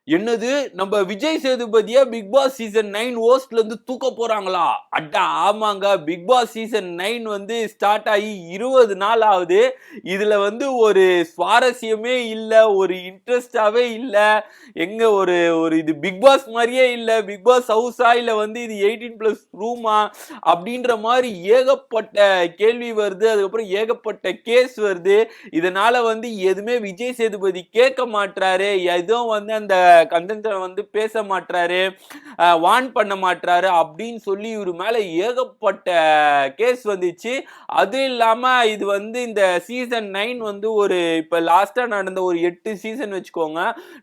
என்னது நம்ம Vijay சேதுபதிய big Boss season 9 ஹோஸ்ட்ல இருந்து தூக்க போறாங்களா? அட ஆமாங்க. பிக் பாஸ் சீசன் 9 வந்து ஸ்டார்ட் ஆகி 20 நாள் ஆகுது. இதுல வந்து ஒரு சுவாரஸ்யமே இல்ல, ஒரு இன்ட்ரெஸ்டாவே இல்ல. எங்க ஒரு ஒரு இது பிக் பாஸ் மாதிரியே இல்ல. பிக் பாஸ் ஹவுஸா இல்ல வந்து இது 18+ ரூமா அப்படின்ற மாதிரி ஏகப்பட்ட கேள்வி வருது. அதுக்கப்புறம் ஏகப்பட்ட கேஸ் வருது. இதனால வந்து எதுவுமே விஜய் சேதுபதி கேட்க மாட்டாரு. எதுவும் வந்து அந்த கண்டென்ட்டை வந்து பேச மாட்டாரு, வார்ன் பண்ண மாட்டாரு அப்படின்னு சொல்லி இவர் மேல ஏகப்பட்ட கேஸ் வந்துச்சு. அது இல்லாம இது வந்து இந்த சீசன் 9 வந்து ஒரு இப்ப லாஸ்டா நடந்த ஒரு 8 சீசன் வச்சுக்கோங்க,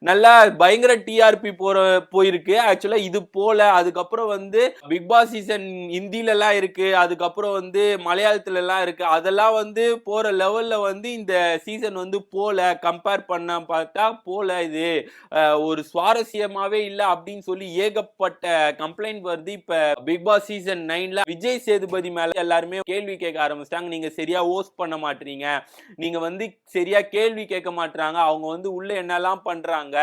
நல்லா பயங்கர டிஆர்பி போயிருக்கு. ஆக்சுவலா இது போல அதுக்கப்புறம் வந்து பிக் பாஸ் சீசன் ஹிந்தில எல்லாம் இருக்கு, அதுக்கப்புறம் வந்து மலையாளத்துல எல்லாம் இருக்கு. அதெல்லாம் வந்து போற லெவல்ல வந்து இந்த சீசன் வந்து போல கம்பேர் பண்ண பார்த்தா போல இது ஒரு சுவாரஸ்யமாவே இல்ல அப்படின்னு சொல்லி ஏகப்பட்ட கம்ப்ளைண்ட் வருது. இப்ப பிக் பாஸ் சீசன் 9ல விஜய் சேதுபதி மேல எல்லாருமே கேள்வி கேட்க ஆரம்பிச்சிட்டாங்க. நீங்க சரியா ஹோஸ்ட் பண்ண மாட்டீங்க, நீங்க வந்து சரியா கேள்வி கேட்க மாட்டாங்க, அவங்க வந்து உள்ள என்னெல்லாம் பண்றாங்க,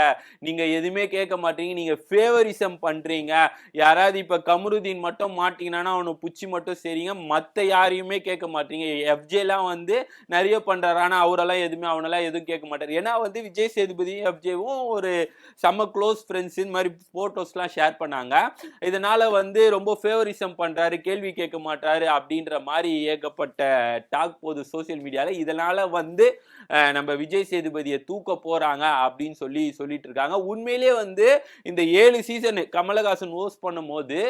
நீங்க எதுவுமே கேட்க மாட்டீங்க, நீங்க ஃபேவரிசம் பண்றீங்க. யாராவது இப்ப கமருதீன் மட்டும் மாட்டீங்கன்னா அவனை புச்சி மட்டும் சரிங்க, மத்த யாரையுமே கேட்க மாட்டீங்க. எஃப்ஜேலாம் வந்து நிறைய பண்றாரு, ஆனா அவரெல்லாம் எதுவுமே அவனெல்லாம் எதுவும் கேட்க மாட்டாரு. ஏன்னா வந்து விஜய் சேதுபதியும் எஃப்ஜேவும் ஒரு செம்ம க்ளோஸ் ஃப்ரெண்ட்ஸ். இந்த மாதிரி போட்டோஸ்லாம் ஷேர் பண்ணாங்க. இதனால வந்து ரொம்ப ஃபேவரிசம் பண்றாரு, கேள்வி கேட்க மாட்டாரு அப்படின்ற மாதிரி ஏகப்பட்ட டாக் போகுது சோசியல் மீடியால. இதனால வந்து நம்ம விஜய் சேதுபதியை தூக்க போறாங்க அப்படின்னு சொல்லிட்டு இருக்காங்க. உண்மையிலேயே வந்து இந்த 7 சீசன் கமலஹாசன் ஹோஸ்ட் பண்ணும் போது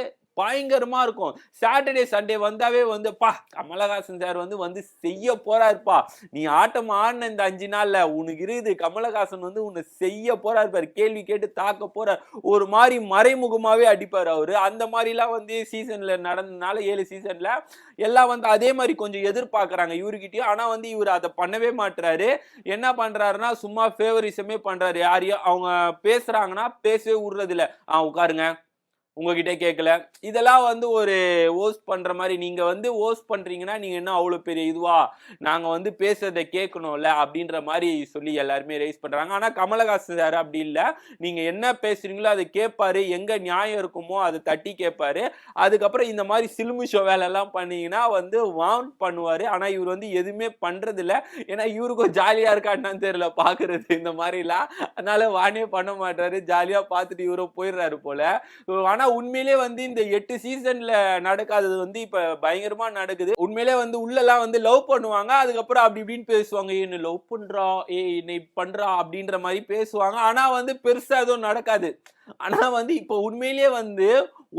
பயங்கரமா இருக்கும். சாட்டர்டே சண்டே வந்தாவே வந்து பா கமலஹாசன் சார் வந்து செய்ய போறாருப்பா, நீ ஆட்டம் ஆடின இந்த 5 நாள்ல உனக்கு இருக்குது, கமலஹாசன் வந்து உன்னை செய்ய போறாரு பாரு, கேள்வி கேட்டு தாக்க போறார், ஒரு மாதிரி மறைமுகமாவே அடிப்பார் அவரு. அந்த மாதிரிலாம் வந்து சீசன்ல நடந்ததுனால 7 சீசன்ல எல்லாம் வந்து அதே மாதிரி கொஞ்சம் எதிர்பார்க்கறாங்க இவர்கிட்டயும். ஆனா வந்து இவர் அதை பண்ணவே மாட்டாரு. என்ன பண்றாருன்னா சும்மா ஃபேவரிசமே பண்றாரு. யாரையும் அவங்க பேசுறாங்கன்னா பேசவே விடுறது இல்ல. உட்காருங்க, உங்ககிட்ட கேட்கல. இதெல்லாம் வந்து ஒரு ஹோஸ்ட் பண்ற மாதிரி. நீங்க வந்து ஹோஸ்ட் பண்றீங்கன்னா நீங்க என்ன அவ்வளவு பெரிய இதுவா, நாங்க வந்து பேசுறதை கேட்கணும்ல அப்படின்ற மாதிரி சொல்லி எல்லாருமே ரைஸ் பண்றாங்க. ஆனா கமலஹாசன் சார் அப்படி இல்ல. நீங்க என்ன பேசுறீங்களோ அதை கேட்பாரு, எங்க நியாயம் இருக்குமோ அதை தட்டி கேட்பாரு. அதுக்கப்புறம் இந்த மாதிரி சிலுமி ஷோ வேலை எல்லாம் பண்ணீங்கன்னா வந்து வார்ன் பண்ணுவாரு. ஆனா இவர் வந்து எதுவுமே பண்றது இல்ல. ஏன்னா இவருக்கும் ஜாலியா இருக்கான்னு தெரியல பாக்குறது இந்த மாதிரி எல்லாம். அதனால வார்னே பண்ண மாட்டாரு, ஜாலியா பார்த்துட்டு இவரும் போயிடுறாரு போல. ஆனா உண்மையிலேயே வந்து இந்த 8 சீசன்ல நடக்காதது வந்து இப்ப பயங்கரமா நடக்குது. உண்மையிலேயே வந்து உள்ளெல்லாம் வந்து லவ் பண்ணுவாங்க, அதுக்கப்புறம் அப்படி இப்படின்னு பேசுவாங்க. என்ன லவ் பண்றா, என்னை பண்றா அப்படின்ற மாதிரி பேசுவாங்க. ஆனா வந்து பெருசா எதுவும் நடக்காது. ஆனா வந்து இப்ப உண்மையிலேயே வந்து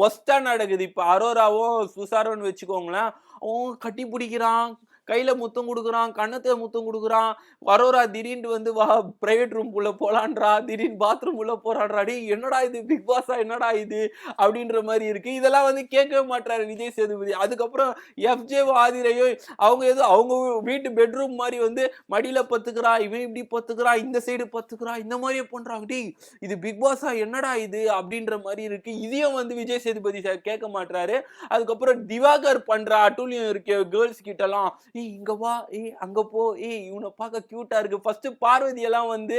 ஒஸ்டா நடக்குது. இப்ப அரோராவும் சுசாரோன்னு வச்சுக்கோங்களேன், அவன் கட்டி பிடிக்கிறான், கையில முத்தம் கொடுக்குறான், கன்னத்துல முத்தம் கொடுக்குறான். வரோரா திடீர்னு வந்து வா பிரைவேட் ரூம் குள்ள போலான்றா, திடீர்னு பாத்ரூம் உள்ள போறான்றா. டேய் என்னடா இது பிக் பாஸா என்னடா இது அப்படின்ற மாதிரி இருக்கு. இதெல்லாம் வந்து கேட்கவே மாட்டாரு விஜய் சேதுபதி. அதுக்கப்புறம் எஃப்ஜேவோ ஆதிரையோ அவங்க ஏதோ அவங்க வீட்டு பெட்ரூம் மாதிரி வந்து மடியில பத்துக்கிறா, இவன் இப்படி பத்துக்கிறா, இந்த சைடு பத்துக்கிறா, இந்த மாதிரியே பண்றாங்க. டேய் இது பிக் பாஸா என்னடா இது அப்படின்ற மாதிரி இருக்கு. இதையும் வந்து விஜய் சேதுபதி சார் கேட்க மாட்டாரு. அதுக்கப்புறம் திவாகர் பண்ற அட்டூழியம் இருக்கு கேர்ள்ஸ் கிட்ட எல்லாம், ஏய் இங்க வா, ஏய் அங்க போ, ஏய் இவனை பார்க்க கியூட்டா இருக்கு. ஃபர்ஸ்ட் பார்வதி எல்லாம் வந்து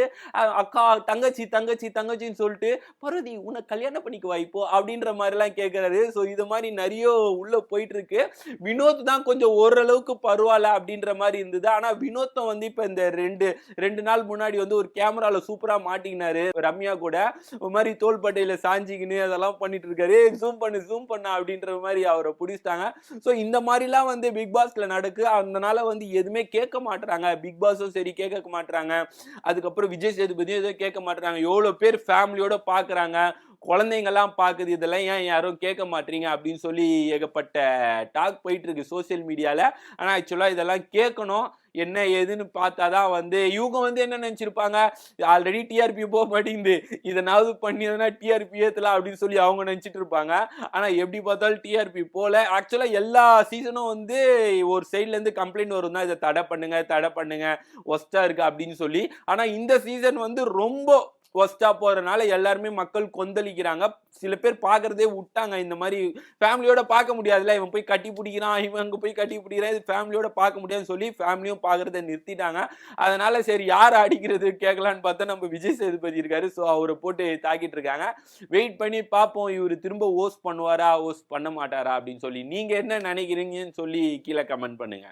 அக்கா தங்கச்சி தங்கச்சி தங்கச்சின்னு சொல்லிட்டு, பார்வதி உன்னை கல்யாணம் பண்ணிக்குவா இப்போ அப்படின்ற மாதிரி எல்லாம் கேட்கிறாரு. சோ இது மாதிரி நிறைய உள்ள போயிட்டு இருக்கு. வினோத் தான் கொஞ்சம் ஓரளவுக்கு பரவாயில்ல அப்படின்ற மாதிரி இருந்தது. ஆனா வினோத்தம் வந்து இப்ப இந்த ரெண்டு நாள் முன்னாடி வந்து ஒரு கேமரால சூப்பரா மாட்டிக்கினாரு ரம்யா கூட. ஒரு மாதிரி தோள்பட்டையில சாஞ்சிக்கின்னு அதெல்லாம் பண்ணிட்டு இருக்காரு. ஜூம் பண்ண அப்படின்ற மாதிரி அவரை பிடிச்சிட்டாங்க. சோ இந்த மாதிரிலாம் வந்து பிக் பாஸ்ல நடக்கு. அதனால வந்து எதுவுமே கேட்க மாட்டாங்க. பிக் பாஸும் சரி கேட்க மாட்டாங்க. அதுக்கப்புறம் விஜய் சேதுபதியும் எதுவும் கேட்க மாட்டாங்க. எவ்வளவு பேர் ஃபேமிலியோட பாக்குறாங்க, குழந்தைங்க எல்லாம் பாக்குது, இதெல்லாம் ஏன் யாரும் கேட்க மாட்டீங்க அப்படின்னு சொல்லி ஏகப்பட்ட டாக் போயிட்டு இருக்கு சோசியல் மீடியால. ஆனா ஆக்சுவலா இதெல்லாம் கேட்கணும், என்ன ஏதுன்னு பார்த்தாதான் வந்து இவங்க வந்து என்ன நினைச்சிருப்பாங்க, ஆல்ரெடி டிஆர்பி போக மாட்டேங்குது, இதனாவது பண்ணியதுனா டிஆர்பி ஏத்தலாம் அப்படின்னு சொல்லி அவங்க நினைச்சிட்டு இருப்பாங்க. ஆனா எப்படி பார்த்தாலும் டிஆர்பி போல. ஆக்சுவலா எல்லா சீசனும் வந்து ஒரு சைட்ல இருந்து கம்ப்ளைண்ட் வரும் தான், இதை தடை பண்ணுங்க ஒஸ்டா இருக்கு அப்படின்னு சொல்லி. ஆனா இந்த சீசன் வந்து ரொம்ப ஒஸ்டா போறதுனால எல்லாருமே மக்கள் கொந்தளிக்கிறாங்க. சில பேர் பார்க்கறதே விட்டாங்க. இந்த மாதிரி ஃபேமிலியோட பார்க்க முடியாதுல்ல. இவன் போய் கட்டி பிடிக்கிறான், இவன் அங்க போய் கட்டி பிடிக்கிறான். இது ஃபேமிலியோட பார்க்க முடியாதுன்னு சொல்லி ஃபேமிலியும் பார்க்கறத நிறுத்திட்டாங்க. அதனால சரி யார அடிக்கிறது கேட்கலான்னு பார்த்தா நம்ம விஜய் சேதுபதி இருக்காரு. ஸோ அவர போட்டு தாக்கிட்டு இருக்காங்க. வெயிட் பண்ணி பார்ப்போம். இவரு திரும்ப ஹோஸ்ட் பண்ணுவாரா? ஹோஸ்ட் பண்ண மாட்டாரா? அப்படின்னு சொல்லி. நீங்க என்ன நினைக்கிறீங்கன்னு சொல்லி கீழ கமெண்ட் பண்ணுங்க.